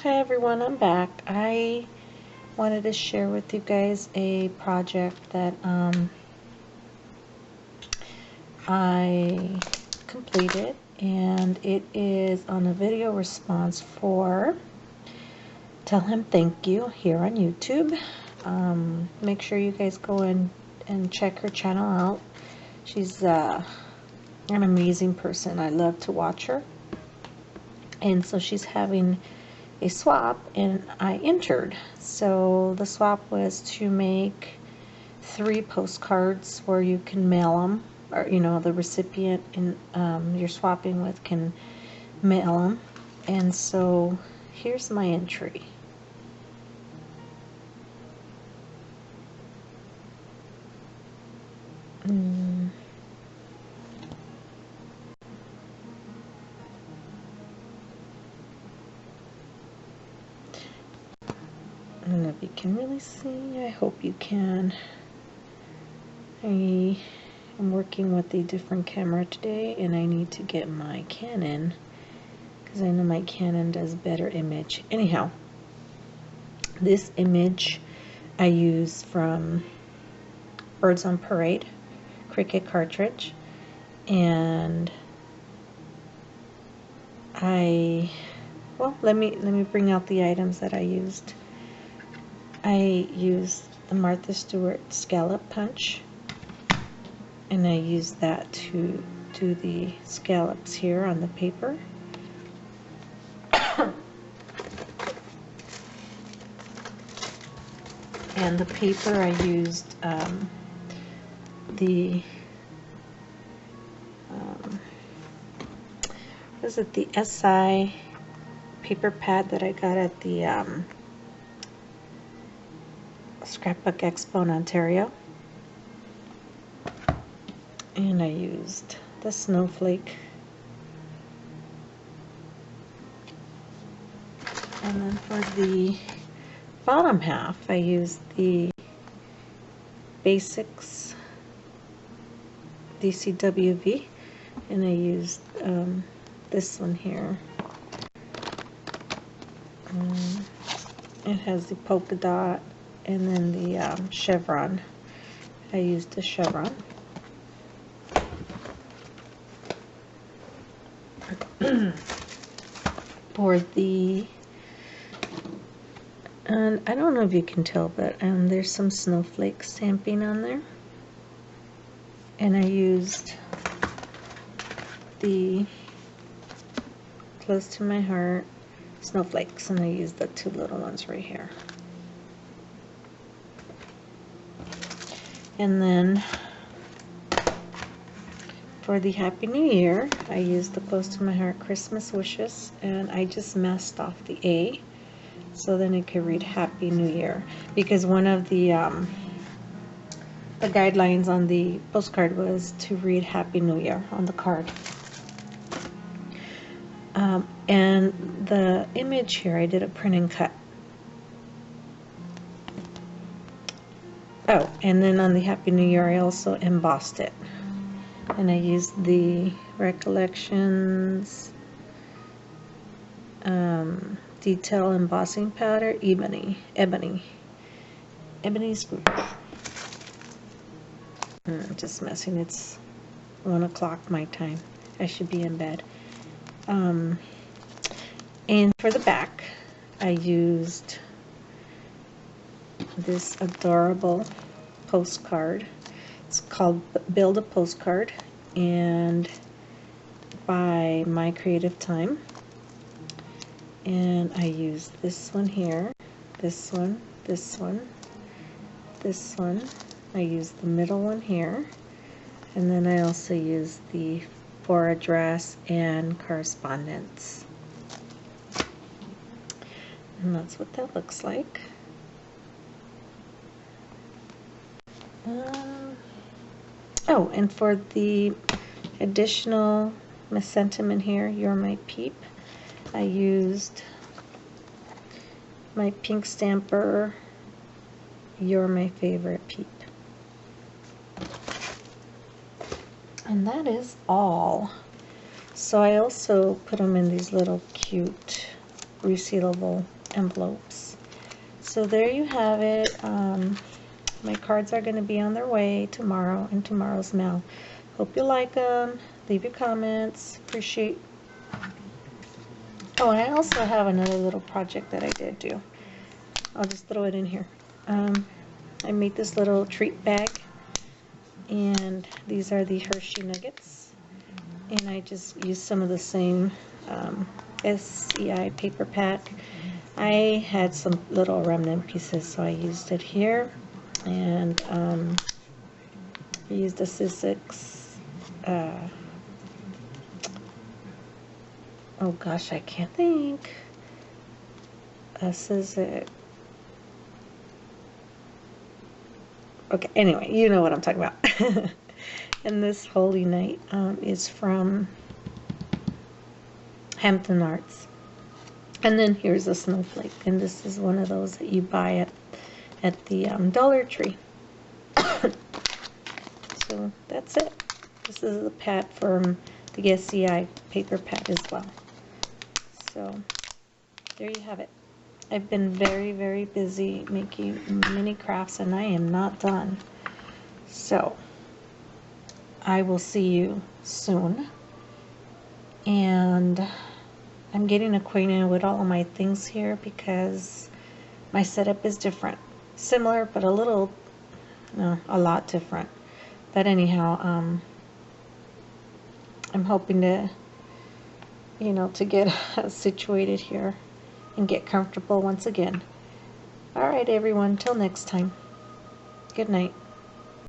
Hi everyone, I'm back. I wanted to share with you guys a project that I completed, and it is on a video response for Tell Him Thank You here on YouTube. Make sure you guys go in and check her channel out. She's an amazing person. I love to watch her. And so she's having a swap, and I entered. So the swap was to make 3 postcards where you can mail them, or the recipient you're swapping with can mail them. And so here's my entry. I don't know if you can really see. I hope you can. I am working with a different camera today, and I need to get my Canon because I know my Canon does better image. Anyhow, this image I use from Birds on Parade Cricut cartridge, and let me bring out the items that I used. I used the Martha Stewart scallop punch, and I used that to do the scallops here on the paper. And the paper I used the was it the SI paper pad that I got at the Scrapbook Expo in Ontario, and I used the snowflake, and then for the bottom half I used the Basics DCWV, and I used this one here. It has the polka dot and then the chevron. I used the chevron. For the, and I don't know if you can tell, but there's some snowflake stamping on there, and I used the Close to My Heart snowflakes, and I used the 2 little ones right here. And then for the Happy New Year, I used the Close to My Heart Christmas Wishes, and I just masked off the A so then it could read Happy New Year, because one of the guidelines on the postcard was to read Happy New Year on the card. And the image here, I did a print and cut. Oh, and then on the Happy New Year, I also embossed it. And I used the Recollections detail embossing powder, ebony screw. I'm just messing. It's 1 o'clock my time. I should be in bed. And for the back, I used this adorable postcard. It's called Build a Postcard, and by My Creative Time. And I used this one here, this one, this one, this one. I used the middle one here, and then I also used the for address and correspondence. And that's what that looks like. Oh, and for the additional sentiment here, You're My Peep, I used my pink stamper, You're My Favorite Peep. And that is all. So I also put them in these little cute resealable envelopes. So there you have it. My cards are going to be on their way tomorrow in tomorrow's mail. Hope you like them. Leave your comments. Appreciate. Oh, and I also have another little project that I did do. I'll just throw it in here. I made this little treat bag, and these are the Hershey Nuggets. And I just used some of the same SEI paper pack. I had some little remnant pieces, so I used it here. And I used a Sizzix, oh gosh, I can't think. A Sizzix. Okay, anyway, you know what I'm talking about. And this Holy Night is from Hampton Arts. And then here's a snowflake, and this is one of those that you buy at the Dollar Tree. So that's it. This is the pad from the SEI paper pad as well. So there you have it. I've been very, very busy making mini crafts, and I am not done. So I will see you soon. And I'm getting acquainted with all of my things here because my setup is different. Similar, but a lot different. But anyhow, I'm hoping to, to get situated here and get comfortable once again. All right, everyone, till next time. Good night.